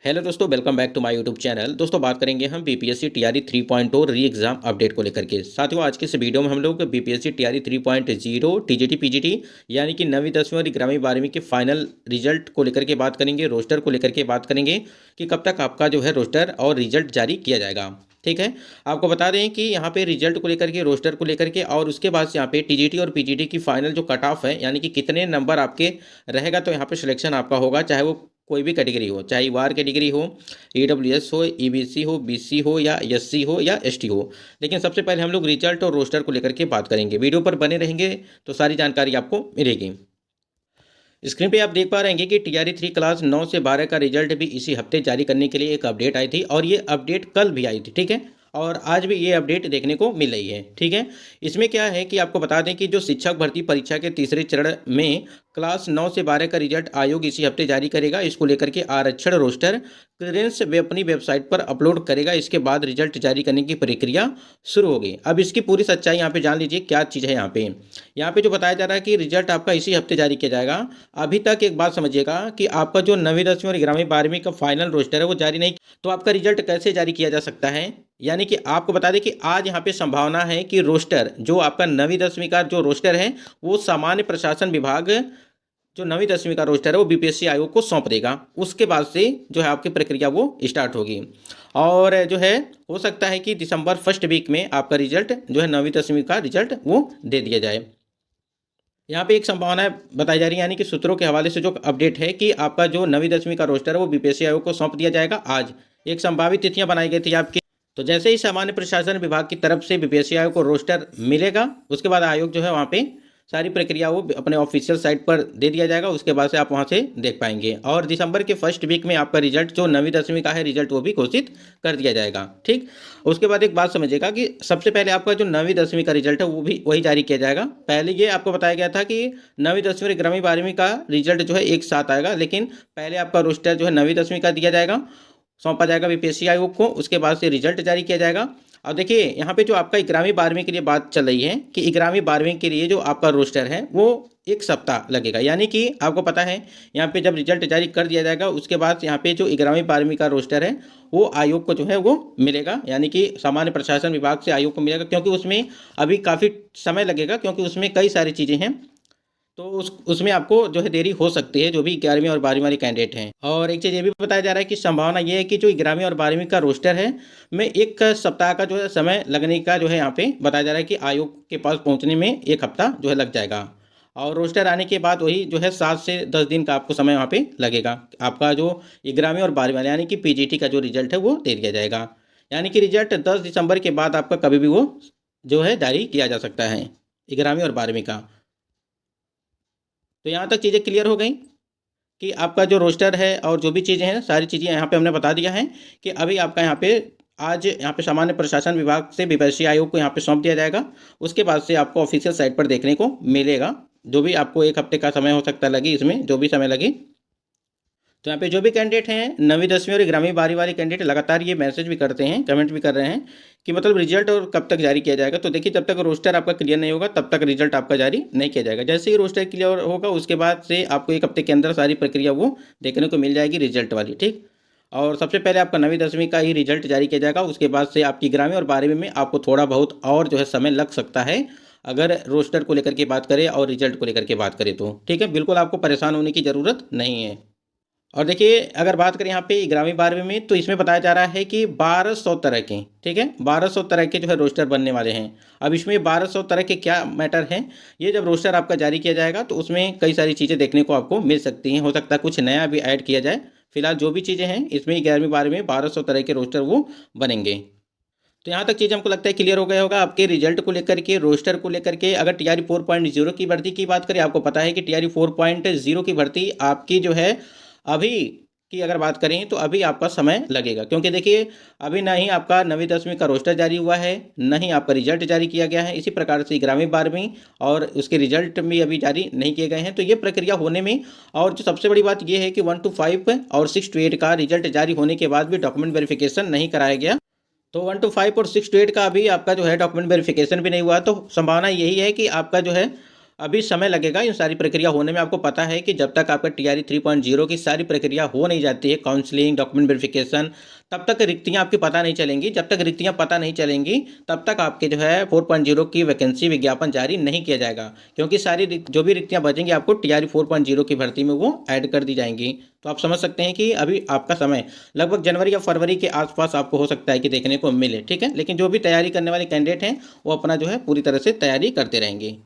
Hello दोस्तों, welcome back to my YouTube channel. दोस्तों, बात करेंगे हम बीपीएससी टीआरई 3.0 री एग्ज़ाम अपडेट को लेकर के। साथियों, आज के इस वीडियो में हम लोग बीपीएससी टीआरई 3.0 टीजीटी पीजीटी यानी कि 9वीं 10वीं और 11वीं 12वीं के फाइनल रिजल्ट को लेकर के बात करेंगे, रोस्टर को लेकर के बात करेंगे कि कब तक आपका जो है रोस्टर और रिजल्ट जारी किया जाएगा। ठीक है, आपको बता दें कि यहाँ पे रिजल्ट को लेकर के, रोस्टर को लेकर के और उसके बाद से यहाँ पे टीजीटी और पीजीटी की फाइनल जो कट ऑफ है, यानी कि कितने नंबर आपके रहेगा, तो यहाँ पे सिलेक्शन आपका होगा, चाहे वो कोई भी कैटेगरी हो, चाहे वार कैटेगरी हो, ईडब्ल्यूएस हो, ईबीसी हो, बीसी हो या एससी हो या एसटी हो। लेकिन सबसे पहले हम लोग रिजल्ट और रोस्टर को लेकर के बात करेंगे। वीडियो पर बने रहेंगे तो सारी जानकारी आपको मिलेगी। स्क्रीन पे आप देख पा रहे हैं कि टीआरई 3 क्लास 9 से 12 का रिजल्ट भी इसी हफ्ते जारी करने के लिए एक अपडेट आई थी और ये अपडेट कल भी आई थी। ठीक है, और आज भी ये अपडेट देखने को मिल रही है। ठीक है, इसमें क्या है कि आपको बता दें कि जो शिक्षक भर्ती परीक्षा के तीसरे चरण में क्लास 9 से 12 का रिजल्ट आयोग इसी हफ्ते जारी करेगा। इसको लेकर के आरक्षण रोस्टर क्लियरेंस वे अपनी वेबसाइट पर अपलोड करेगा। इसके बाद रिजल्ट जारी करने की प्रक्रिया शुरू होगी। अब इसकी पूरी सच्चाई यहाँ पे जान लीजिए क्या चीज़ है। यहाँ पे जो बताया जा रहा है कि रिजल्ट आपका इसी हफ्ते जारी किया जाएगा। अभी तक एक बात समझिएगा कि आपका जो 9वीं 10वीं और 11वीं 12वीं का फाइनल रोस्टर है वो जारी नहीं, तो आपका रिजल्ट कैसे जारी किया जा सकता है। यानी कि आपको बता दें कि आज यहाँ पे संभावना है कि रोस्टर जो आपका 9वीं 10वीं का जो रोस्टर है वो सामान्य प्रशासन विभाग जो 9वीं 10वीं का रोस्टर है वो बीपीएससी आयोग को सौंप देगा। उसके बाद से जो है आपकी प्रक्रिया वो स्टार्ट होगी और जो है हो सकता है कि दिसंबर फर्स्ट वीक में आपका रिजल्ट जो है 9वीं 10वीं का रिजल्ट वो दे दिया जाए। यहाँ पे एक संभावना बताई जा रही है, यानी कि सूत्रों के हवाले से जो अपडेट है कि आपका जो 9वीं 10वीं का रोस्टर है वो बीपीएससी आयोग को सौंप दिया जाएगा। आज एक संभावित तिथियां बनाई गई थी आपकी, तो जैसे ही सामान्य प्रशासन विभाग की तरफ से बीपीएससी आयोग को रोस्टर मिलेगा उसके बाद आयोग जो है वहाँ पे सारी प्रक्रिया वो अपने ऑफिशियल साइट पर दे दिया जाएगा। उसके बाद से आप वहाँ से देख पाएंगे और दिसंबर के फर्स्ट वीक में आपका रिजल्ट जो 9वीं 10वीं का है रिजल्ट वो भी घोषित कर दिया जाएगा। ठीक, उसके बाद एक बात समझिएगा कि सबसे पहले आपका जो 9वीं 10वीं का रिजल्ट है वो भी वही जारी किया जाएगा। पहले ये आपको बताया गया था कि 9वीं 10वीं और 11वीं 12वीं का रिजल्ट जो है एक साथ आएगा, लेकिन पहले आपका रोस्टर जो है 9वीं 10वीं का दिया जाएगा, सौंपा जाएगा बीपीएससी आयोग को। उसके बाद से रिजल्ट जारी किया जाएगा। और देखिए यहाँ पे जो आपका 11वीं 12वीं के लिए बात चल रही है कि 11वीं 12वीं के लिए जो आपका रोस्टर है वो एक सप्ताह लगेगा। यानी कि आपको पता है यहाँ पे जब रिजल्ट जारी कर दिया जाएगा उसके बाद यहाँ पे जो 11वीं 12वीं का रोस्टर है वो आयोग को जो है वो मिलेगा, यानी कि सामान्य प्रशासन विभाग से आयोग को मिलेगा, क्योंकि उसमें अभी काफ़ी समय लगेगा क्योंकि उसमें कई सारी चीज़ें हैं। तो उसमें आपको जो है देरी हो सकती है जो भी 11वीं और 12वीं वाले कैंडिडेट हैं। और एक चीज़ ये भी बताया जा रहा है कि संभावना ये है कि जो 11वीं और 12वीं का रोस्टर है में एक सप्ताह का जो है समय लगने का जो है यहाँ पे बताया जा रहा है कि आयोग के पास पहुँचने में एक हफ्ता जो है लग जाएगा। और रोस्टर आने के बाद वही जो है 7 से 10 दिन का आपको समय वहाँ पे लगेगा। आपका जो 11वीं और 12वीं वाले यानी कि पीजीटी का जो रिजल्ट है वो दे दिया जाएगा। यानी कि रिजल्ट 10 दिसंबर के बाद आपका कभी भी वो जो है जारी किया जा सकता है 11वीं और 12वीं का। तो यहाँ तक चीज़ें क्लियर हो गई कि आपका जो रोस्टर है और जो भी चीज़ें हैं सारी चीज़ें यहाँ पे हमने बता दिया है कि अभी आपका यहाँ पे आज यहाँ पे सामान्य प्रशासन विभाग से बीपीएससी आयोग को यहाँ पे सौंप दिया जाएगा। उसके बाद से आपको ऑफिशियल साइट पर देखने को मिलेगा। जो भी आपको एक हफ्ते का समय हो सकता है लगे, इसमें जो भी समय लगे। तो यहाँ पे जो भी कैंडिडेट हैं 9वीं 10वीं और 11वीं 12वीं वाले कैंडिडेट लगातार ये मैसेज भी करते हैं, कमेंट भी कर रहे हैं कि मतलब रिजल्ट और कब तक जारी किया जाएगा। तो देखिए, जब तक रोस्टर आपका क्लियर नहीं होगा तब तक रिजल्ट आपका जारी नहीं किया जाएगा। जैसे ही रोस्टर क्लियर होगा उसके बाद से आपको एक हफ्ते के अंदर सारी प्रक्रिया वो देखने को मिल जाएगी रिजल्ट वाली। ठीक, और सबसे पहले आपका 9वीं 10वीं का ही रिजल्ट जारी किया जाएगा। उसके बाद से आपकी 11वीं और 12वीं में आपको थोड़ा बहुत और जो है समय लग सकता है अगर रोस्टर को लेकर के बात करें और रिजल्ट को लेकर के बात करें तो। ठीक है, बिल्कुल आपको परेशान होने की ज़रूरत नहीं है। और देखिए, अगर बात करें यहाँ पे 11वीं 12वीं में तो इसमें बताया जा रहा है कि 1200 तरह के, ठीक है, 1200 तरह के जो है रोस्टर बनने वाले हैं। अब इसमें 1200 तरह के क्या मैटर हैं, ये जब रोस्टर आपका जारी किया जाएगा तो उसमें कई सारी चीज़ें देखने को आपको मिल सकती हैं। हो सकता है कुछ नया भी ऐड किया जाए। फिलहाल जो भी चीज़ें हैं इसमें 11वीं 12वीं में 1200 तरह के रोस्टर वो बनेंगे। तो यहाँ तक चीज़ हमको लगता है क्लियर हो गया होगा आपके रिजल्ट को लेकर के, रोस्टर को लेकर के। अगर टीआरई 4.0 की भर्ती की बात करें, आपको पता है कि टीआरई 4.0 की भर्ती आपकी जो है अभी की अगर बात करें तो अभी आपका समय लगेगा, क्योंकि देखिए अभी ना ही आपका 9वीं 10वीं का रोस्टर जारी हुआ है, न ही आपका रिजल्ट जारी किया गया है। इसी प्रकार से 11वीं 12वीं और उसके रिजल्ट भी अभी जारी नहीं किए गए हैं। तो ये प्रक्रिया होने में, और जो सबसे बड़ी बात ये है कि 1 to 5 और 6 to 8 का रिजल्ट जारी होने के बाद भी डॉक्यूमेंट वेरिफिकेशन नहीं कराया गया। तो 1 to 5 और 6 to 8 का अभी आपका जो है डॉक्यूमेंट वेरिफिकेशन भी नहीं हुआ। तो संभावना यही है कि आपका जो है अभी समय लगेगा इन सारी प्रक्रिया होने में। आपको पता है कि जब तक आपका टीआरई 3.0 की सारी प्रक्रिया हो नहीं जाती है, काउंसलिंग, डॉक्यूमेंट वेरिफिकेशन, तब तक रिक्तियां आपकी पता नहीं चलेंगी। जब तक रिक्तियां पता नहीं चलेंगी तब तक आपके जो है 4.0 की वैकेंसी विज्ञापन जारी नहीं किया जाएगा, क्योंकि सारी जो भी रिक्तियां बचेंगी आपको टीआरई 4.0 की भर्ती में वो ऐड कर दी जाएंगी। तो आप समझ सकते हैं कि अभी आपका समय लगभग जनवरी या फरवरी के आसपास आपको हो सकता है कि देखने को मिले, ठीक है। लेकिन जो भी तैयारी करने वाले कैंडिडेट हैं वो अपना जो है पूरी तरह से तैयारी करते रहेंगे।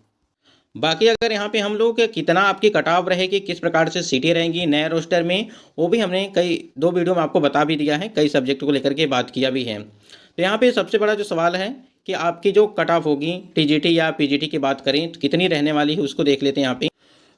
बाकी अगर यहाँ पे हम लोग कितना आपकी कटाव रहेगी, किस प्रकार से सीटें रहेंगी नए रोस्टर में, वो भी हमने कई 2 वीडियो में आपको बता भी दिया है, कई सब्जेक्ट को लेकर के बात किया भी है। तो यहाँ पे सबसे बड़ा जो सवाल है कि आपकी जो कट ऑफ होगी टीजीटी या पीजीटी की बात करें तो कितनी रहने वाली है, उसको देख लेते हैं यहाँ पे।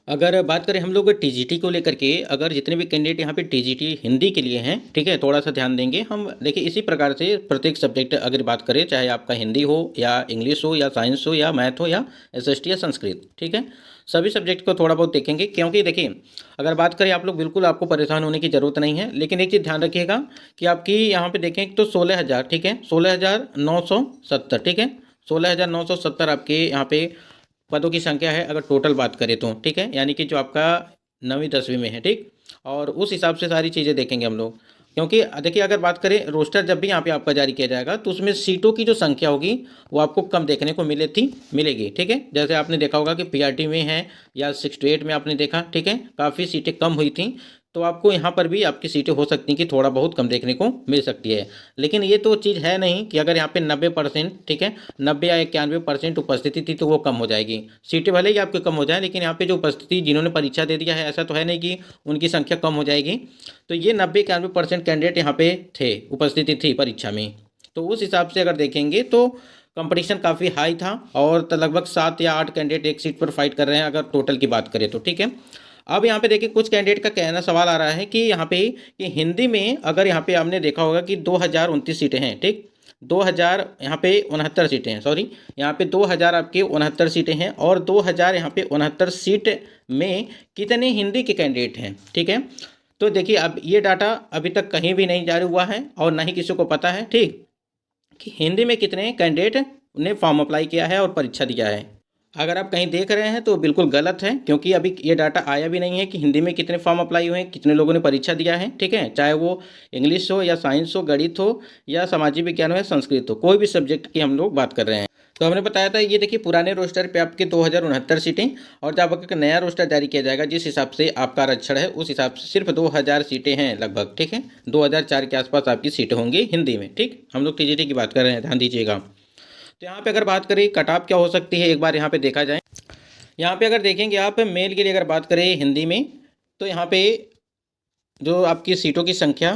अगर बात करें हम लोग टीजीटी को लेकर के, अगर जितने भी कैंडिडेट यहाँ पे टीजीटी हिंदी के लिए हैं, ठीक है, थोड़ा सा ध्यान देंगे हम। देखिए इसी प्रकार से प्रत्येक सब्जेक्ट अगर बात करें, चाहे आपका हिंदी हो या इंग्लिश हो या साइंस हो या मैथ हो या एसएसटी या संस्कृत, ठीक है, सभी सब्जेक्ट को थोड़ा बहुत देखेंगे। क्योंकि देखिए अगर बात करें आप लोग, बिल्कुल आपको परेशान होने की ज़रूरत नहीं है, लेकिन एक चीज़ ध्यान रखिएगा कि आपकी यहाँ पे देखें तो 16,000, ठीक है, 16,970, ठीक है, 16,970 आपके यहाँ पे पदों की संख्या है अगर टोटल बात करें तो, ठीक है, यानी कि जो आपका 9वीं 10वीं में है, ठीक। और उस हिसाब से सारी चीज़ें देखेंगे हम लोग। क्योंकि देखिए अगर बात करें रोस्टर जब भी यहाँ पे आपका जारी किया जाएगा तो उसमें सीटों की जो संख्या होगी वो आपको कम देखने को मिलेगी, ठीक है। जैसे आपने देखा होगा कि पीआरटी में है या 6 to 8 में आपने देखा, ठीक है, काफ़ी सीटें कम हुई थी। तो आपको यहाँ पर भी आपकी सीटें हो सकती हैं कि थोड़ा बहुत कम देखने को मिल सकती है। लेकिन ये तो चीज़ है नहीं कि अगर यहाँ पे 90%, ठीक है, 90 या 91% उपस्थिति थी तो वो कम हो जाएगी। सीटें भले ही आपके कम हो जाए, लेकिन यहाँ पे जो उपस्थिति जिन्होंने परीक्षा दे दिया है, ऐसा तो है नहीं कि उनकी संख्या कम हो जाएगी। तो ये 90-91% कैंडिडेट यहाँ पे थे, उपस्थिति थी परीक्षा में। तो उस हिसाब से अगर देखेंगे तो कंपटीशन काफ़ी हाई था और लगभग 7 या 8 कैंडिडेट एक सीट पर फाइट कर रहे हैं अगर टोटल की बात करें तो, ठीक है। अब यहाँ पे देखिए कुछ कैंडिडेट का कहना सवाल आ रहा है कि यहाँ पे कि हिंदी में अगर यहाँ पे आपने देखा होगा कि 2029 सीटें हैं, ठीक, 2000 यहाँ पे 69 सीटें हैं, सॉरी, यहाँ पे 2000 आपके 69 सीटें हैं और 2000 यहाँ पे 69 सीट में कितने हिंदी के कैंडिडेट हैं, ठीक है। तो देखिए अब ये डाटा अभी तक कहीं भी नहीं जारी हुआ है और ना ही किसी को पता है, ठीक, कि हिंदी में कितने कैंडिडेट ने फॉर्म अप्लाई किया है और परीक्षा दिया है। अगर आप कहीं देख रहे हैं तो बिल्कुल गलत है, क्योंकि अभी ये डाटा आया भी नहीं है कि हिंदी में कितने फॉर्म अप्लाई हुए हैं, कितने लोगों ने परीक्षा दिया है, ठीक है, चाहे वो इंग्लिश हो या साइंस हो, गणित हो या सामाजिक विज्ञान हो या संस्कृत हो, कोई भी सब्जेक्ट की हम लोग बात कर रहे हैं। तो हमने बताया था ये देखिए पुराने रोस्टर पे आपके 2069 सीटें, और जब आपका नया रोस्टर जारी किया जाएगा जिस हिसाब से आपका आरक्षण है उस हिसाब से सिर्फ 2000 सीटें हैं लगभग, ठीक है, 2004 के आसपास आपकी सीटें होंगी हिंदी में, ठीक। हम लोग टीजीटी की बात कर रहे हैं, ध्यान दीजिएगा। तो यहाँ पे अगर बात करें कट ऑफ क्या हो सकती है, एक बार यहाँ पे देखा जाए। यहाँ पे अगर देखेंगे आप मेल के लिए अगर बात करें हिंदी में, तो यहाँ पे जो आपकी सीटों की संख्या,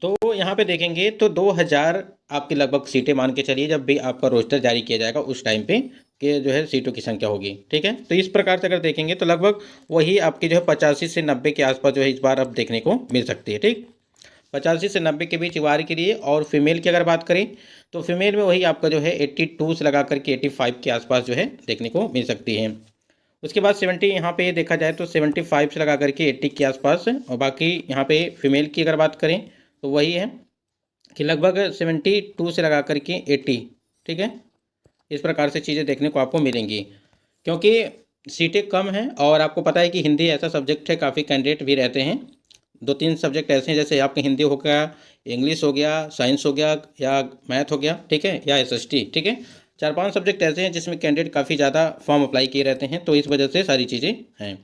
तो यहाँ पे देखेंगे तो 2000 आपकी लगभग सीटें मान के चलिए जब भी आपका रोस्टर जारी किया जाएगा उस टाइम पे कि जो है सीटों की संख्या होगी, ठीक है। तो इस प्रकार से अगर देखेंगे तो लगभग वही आपकी जो है 85 से 90 के आसपास जो है इस बार अब देखने को मिल सकती है, ठीक, 85 से 90 के बीच वार के लिए। और फीमेल की अगर बात करें तो फीमेल में वही आपका जो है 82 से लगा करके 85 के आसपास जो है देखने को मिल सकती है। उसके बाद 70 यहाँ पे देखा जाए तो 75 से लगा करके 80 के आसपास, और बाकी यहाँ पे फीमेल की अगर बात करें तो वही है कि लगभग 72 से लगा करके 80, ठीक है, इस प्रकार से चीज़ें देखने को आपको मिलेंगी। क्योंकि सीटें कम हैं और आपको पता है कि हिंदी ऐसा सब्जेक्ट है काफ़ी कैंडिडेट भी रहते हैं। 2-3 सब्जेक्ट ऐसे हैं जैसे आपके हिंदी हो गया, इंग्लिश हो गया, साइंस हो गया या मैथ हो गया, ठीक है, या एसएसटी, ठीक है, 4-5 सब्जेक्ट ऐसे हैं जिसमें कैंडिडेट काफ़ी ज़्यादा फॉर्म अप्लाई किए रहते हैं, तो इस वजह से सारी चीज़ें हैं।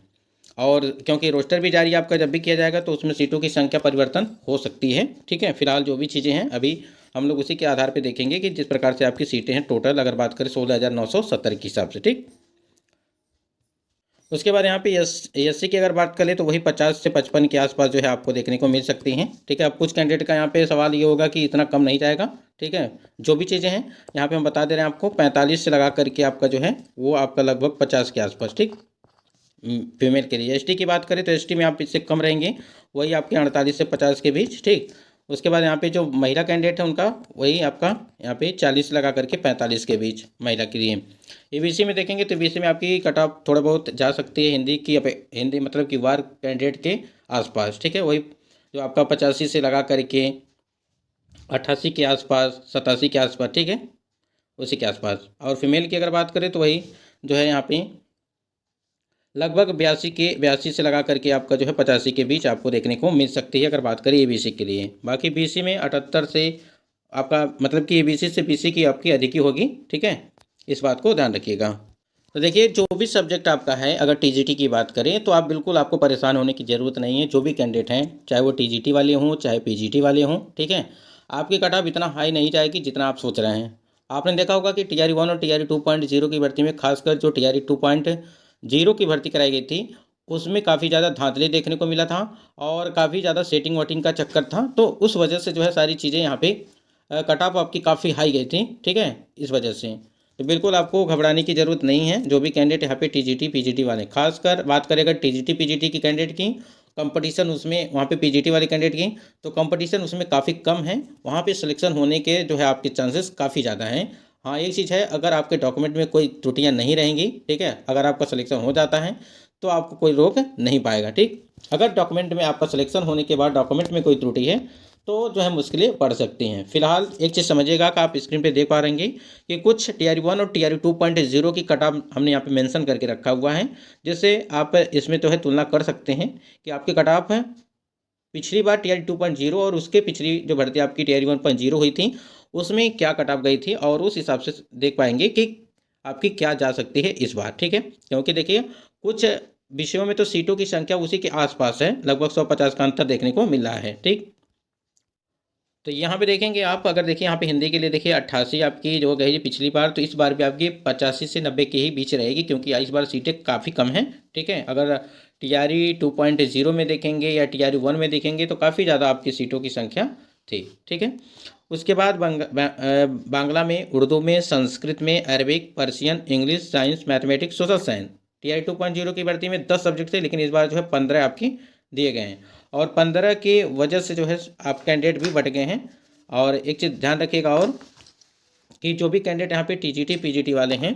और क्योंकि रोस्टर भी जारी आपका जब भी किया जाएगा तो उसमें सीटों की संख्या परिवर्तन हो सकती है, ठीक है। फिलहाल जो भी चीज़ें हैं अभी हम लोग उसी के आधार पर देखेंगे कि जिस प्रकार से आपकी सीटें हैं टोटल अगर बात करें 16,970 के हिसाब से, ठीक। उसके बाद यहाँ पे एससी की अगर बात करें तो वही 50 से 55 के आसपास जो है आपको देखने को मिल सकती हैं, ठीक है। अब कुछ कैंडिडेट का यहाँ पे सवाल ये होगा कि इतना कम नहीं जाएगा, ठीक है। जो भी चीज़ें हैं यहाँ पे हम बता दे रहे हैं आपको, 45 से लगा करके आपका जो है वो आपका लगभग 50 के आसपास, ठीक, फीमेल के लिए। एसटी की बात करें तो एसटी में आप इससे कम रहेंगे, वही आपके 48 से 50 के बीच, ठीक। उसके बाद यहाँ पे जो महिला कैंडिडेट है उनका वही आपका यहाँ पे 40 लगा करके 45 के बीच महिला के लिए। ईबीसी में देखेंगे तो ईबीसी में आपकी कट ऑफ थोड़ा बहुत जा सकती है हिंदी की, हिंदी मतलब कि वार कैंडिडेट के आसपास, ठीक है, वही जो आपका 85 से लगा करके 88 के आसपास, 87 के आसपास, ठीक है, उसी के आसपास। और फीमेल की अगर बात करें तो वही जो है यहाँ पे लगभग 82 से लगा करके आपका जो है 85 के बीच आपको देखने को मिल सकती है, अगर बात करें एबीसी के लिए। बाकी बीसी में 78 से आपका मतलब कि एबीसी से बीसी की आपकी अधिक ही होगी, ठीक है, इस बात को ध्यान रखिएगा। तो देखिए, जो भी सब्जेक्ट आपका है, अगर टीजीटी की बात करें तो आप बिल्कुल, आपको परेशान होने की ज़रूरत नहीं है। जो भी कैंडिडेट हैं, चाहे वो टीजीटी वाले हों चाहे पीजीटी वाले हों, ठीक है, आपकी कट ऑफ इतना हाई नहीं जाएगी जितना आप सोच रहे हैं। आपने देखा होगा कि टीआरई 1 और टीआरई 2.0 की भर्ती में, खासकर जो टीआरई 2.0 की भर्ती कराई गई थी, उसमें काफ़ी ज़्यादा धांधली देखने को मिला था और काफ़ी ज़्यादा सेटिंग वोटिंग का चक्कर था। तो उस वजह से जो है सारी चीज़ें यहाँ पे कट ऑफ आपकी काफ़ी हाई गई थी, ठीक है, इस वजह से। तो बिल्कुल आपको घबराने की ज़रूरत नहीं है। जो भी कैंडिडेट यहाँ पे टीजीटी पीजीटी वाले, खासकर बात करें अगर टीजीटी पीजीटी की कैंडिडेट की, कंपटीशन उसमें वहाँ पे पीजीटी वाले कैंडिडेट की, तो कंपटीशन उसमें काफ़ी कम है। वहाँ पे सिलेक्शन होने के जो है आपके चांसेस काफ़ी ज़्यादा हैं। हाँ, एक चीज़ है, अगर आपके डॉक्यूमेंट में कोई त्रुटियाँ नहीं रहेंगी, ठीक है, अगर आपका सिलेक्शन हो जाता है तो आपको कोई रोक नहीं पाएगा, ठीक। अगर डॉक्यूमेंट में आपका सिलेक्शन होने के बाद डॉक्यूमेंट में कोई त्रुटि है तो जो है मुश्किलें बढ़ सकती हैं। फिलहाल एक चीज़ समझिएगा कि आप स्क्रीन पे देख पा रहे हैं कि कुछ टीआरई 1 और टीआरई 2.0 की कट ऑफ हमने यहाँ पे मेंशन करके रखा हुआ है, जिससे आप इसमें तो है तुलना कर सकते हैं कि आपकी कट ऑफ है पिछली बार टीआरई 2.0 और उसके पिछली जो भर्ती आपकी टीआरई 1.0 हुई थी, उसमें क्या कट ऑफ गई थी, और उस हिसाब से देख पाएंगे कि आपकी क्या जा सकती है इस बार, ठीक है। क्योंकि देखिए, कुछ विषयों में तो सीटों की संख्या उसी के आसपास है, लगभग 150 का अंतर देखने को मिल रहा है, ठीक। तो यहाँ पे देखेंगे आप, अगर देखिए यहाँ पे हिंदी के लिए देखिए 88 आपकी जो गई पिछली बार, तो इस बार भी आपकी 85 से 90 के ही बीच रहेगी, क्योंकि इस बार सीटें काफ़ी कम हैं, ठीक है। अगर टीआरई 2.0 में देखेंगे या टीआरई 1 में देखेंगे तो काफ़ी ज़्यादा आपकी सीटों की संख्या थी, ठीक है। उसके बाद बांग्ला में, उर्दू में, संस्कृत में, Arabic, Persian, English, science, mathematics, social science, TRE 2.0 की भर्ती में 10 सब्जेक्ट थे, लेकिन इस बार जो है 15 आपकी दिए गए हैं, और 15 की वजह से जो है आप कैंडिडेट भी बढ़ गए हैं। और एक चीज़ ध्यान रखिएगा, और कि जो भी कैंडिडेट यहाँ पे टीजीटी पीजीटी वाले हैं,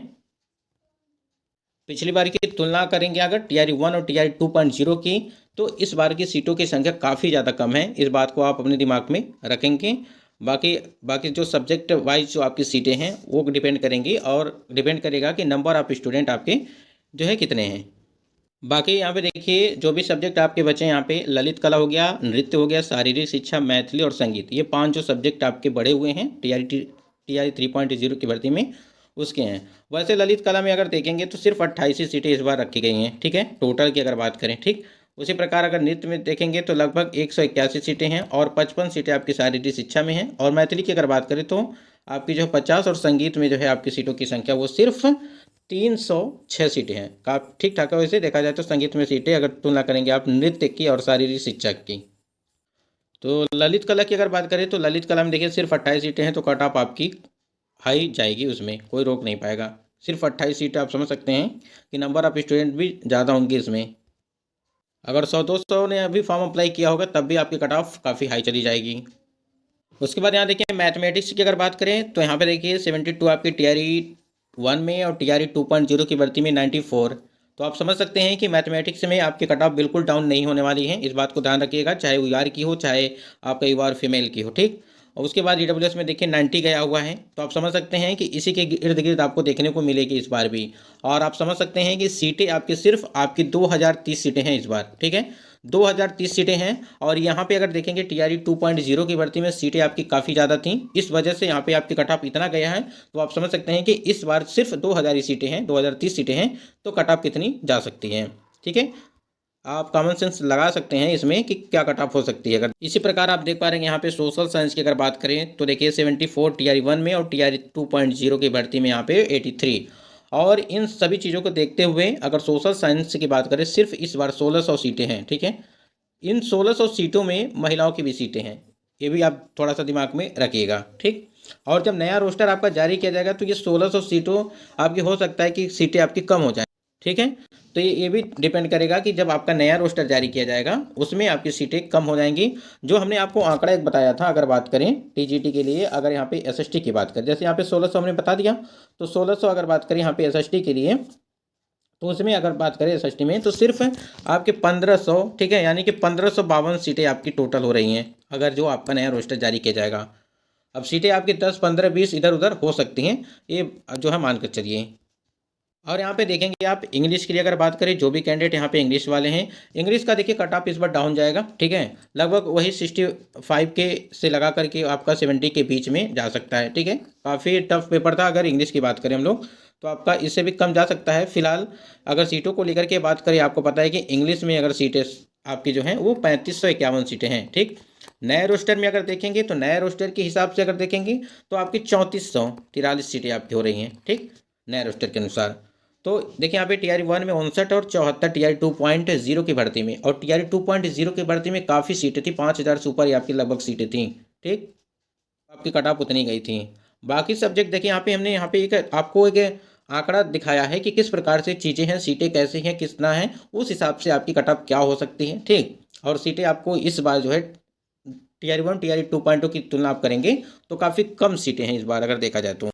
पिछली बार की तुलना करेंगे अगर टीआरई 1 और टीआरई 2.0 की, तो इस बार की सीटों की संख्या काफ़ी ज़्यादा कम है। इस बात को आप अपने दिमाग में रखेंगे। बाकी बाकी जो सब्जेक्ट वाइज जो आपकी सीटें हैं वो डिपेंड करेंगी, और डिपेंड करेगा कि नंबर ऑफ स्टूडेंट आपके जो है कितने हैं। बाकी यहाँ पे देखिए, जो भी सब्जेक्ट आपके बचे यहाँ पे, ललित कला हो गया, नृत्य हो गया, शारीरिक शिक्षा, मैथिली और संगीत, ये 5 जो सब्जेक्ट आपके बढ़े हुए हैं टीआरई 3.0 की भर्ती में, उसके हैं। वैसे ललित कला में अगर देखेंगे तो सिर्फ 28 ही सीटें इस बार रखी गई हैं, ठीक है, टोटल की अगर बात करें, ठीक। उसी प्रकार अगर नृत्य में देखेंगे तो लगभग 181 सीटें हैं, और 55 सीटें आपकी शारीरिक शिक्षा में हैं, और मैथिली की अगर बात करें तो आपकी जो 50, और संगीत में जो है आपकी सीटों की संख्या वो सिर्फ 306 सीटें हैं। काफ़ी ठीक ठाक है। वैसे देखा जाए तो संगीत में सीटें अगर तुलना करेंगे आप नृत्य की और शारीरिक शिक्षा की, तो ललित कला की अगर बात करें तो ललित कला में देखिए सिर्फ 28 सीटें हैं, तो कट ऑफ आपकी हाई जाएगी, उसमें कोई रोक नहीं पाएगा। सिर्फ 28 सीटें, आप समझ सकते हैं कि नंबर ऑफ स्टूडेंट भी ज़्यादा होंगे इसमें। अगर 100-200 ने अभी फॉर्म अप्लाई किया होगा तब भी आपकी कट ऑफ काफ़ी हाई चली जाएगी। उसके बाद यहाँ देखिए मैथमेटिक्स की अगर बात करें तो यहाँ पे देखिए 72 आपकी टीआरई 1 में, और टीआरई 2.0 की भर्ती में 94। तो आप समझ सकते हैं कि मैथमेटिक्स में आपकी कट ऑफ बिल्कुल डाउन नहीं होने वाली है। इस बात को ध्यान रखिएगा, चाहे वो यूआर की हो चाहे आपका यूआर फीमेल की हो, ठीक। और उसके बाद ईडब्ल्यूएस में देखिए 90 गया हुआ है, तो आप समझ सकते हैं कि इसी के इर्द गिर्द आपको देखने को मिलेगी इस बार भी। और आप समझ सकते हैं कि सीटें आपकी सिर्फ आपकी 2030 सीटें हैं इस बार, ठीक है, 2030 सीटें हैं। और यहाँ पे अगर देखेंगे टीआरई 2.0 की भर्ती में सीटें आपकी काफ़ी ज़्यादा थी, इस वजह से यहाँ पे आपकी कट ऑफ इतना गया है। तो आप समझ सकते हैं कि इस बार सिर्फ 2000 ही सीटें हैं, 2030 सीटें हैं, तो कट ऑफ कितनी जा सकती हैं, ठीक है। आप कॉमन सेंस लगा सकते हैं इसमें कि क्या कट ऑफ हो सकती है। अगर इसी प्रकार आप देख पा रहे हैं यहाँ पे सोशल साइंस की अगर बात करें तो देखिए 74 टीआरई 1 में, और टीआरई 2.0 की भर्ती में यहाँ पे 83। और इन सभी चीज़ों को देखते हुए अगर सोशल साइंस की बात करें, सिर्फ इस बार 1600 सीटें हैं, ठीक है। इन 1600 सीटों में महिलाओं की भी सीटें हैं, ये भी आप थोड़ा सा दिमाग में रखिएगा, ठीक। और जब नया रोस्टर आपका जारी किया जाएगा तो ये 1600 सीटों आपकी हो सकता है कि सीटें आपकी कम हो जाएं, ठीक है। तो ये भी डिपेंड करेगा कि जब आपका नया रोस्टर जारी किया जाएगा उसमें आपकी सीटें कम हो जाएंगी। जो हमने आपको आंकड़ा एक बताया था, अगर बात करें टीजीटी के लिए, अगर यहाँ पे एसएसटी की बात करें, जैसे यहाँ पे 1600 हमने बता दिया, तो 1600 अगर बात करें यहाँ पे एसएसटी के लिए, तो उसमें अगर बात करें एसएसटी में तो सिर्फ आपके 1500, ठीक है, यानी कि 1552 सीटें आपकी टोटल हो रही हैं, अगर जो आपका नया रोस्टर जारी किया जाएगा। अब सीटें आपकी 10, 15, 20 इधर उधर हो सकती हैं, ये जो है मान कर चलिए। और यहाँ पे देखेंगे आप इंग्लिश के लिए अगर बात करें, जो भी कैंडिडेट यहाँ पे इंग्लिश वाले हैं, इंग्लिश का देखिए कट ऑफ इस बार डाउन जाएगा, ठीक है। लगभग वही 65 के से लगा करके आपका 70 के बीच में जा सकता है, ठीक है। काफ़ी टफ पेपर था अगर इंग्लिश की बात करें हम लोग, तो आपका इससे भी कम जा सकता है। फिलहाल अगर सीटों को लेकर के बात करें, आपको पता है कि इंग्लिश में अगर सीटें आपकी जो हैं वो 3551 सीटें हैं, ठीक। नए रोस्टर में अगर देखेंगे तो नए रोस्टर के हिसाब से अगर देखेंगे तो आपकी 3443 सीटें आपकी हो रही हैं, ठीक, नए रोस्टर के अनुसार। तो देखिए यहाँ पे टीआरई 1 में 59 और 74 टीआरई 2.0 की भर्ती में, और टीआरई 2.0 की भर्ती में काफ़ी सीटें थी, 5000 से ऊपर आपकी लगभग सीटें थी, ठीक। आपकी कट ऑफ उतनी गई थी। बाकी सब्जेक्ट देखिए यहाँ पे हमने यहाँ पे एक आपको एक आंकड़ा दिखाया है कि किस प्रकार से चीज़ें हैं, सीटें कैसे हैं, कितना है, उस हिसाब से आपकी कट ऑफ क्या हो सकती है, ठीक। और सीटें आपको इस बार जो है टीआरई 1 टीआरई 2.0 की तुलना आप करेंगे तो काफ़ी कम सीटें हैं इस बार अगर देखा जाए तो।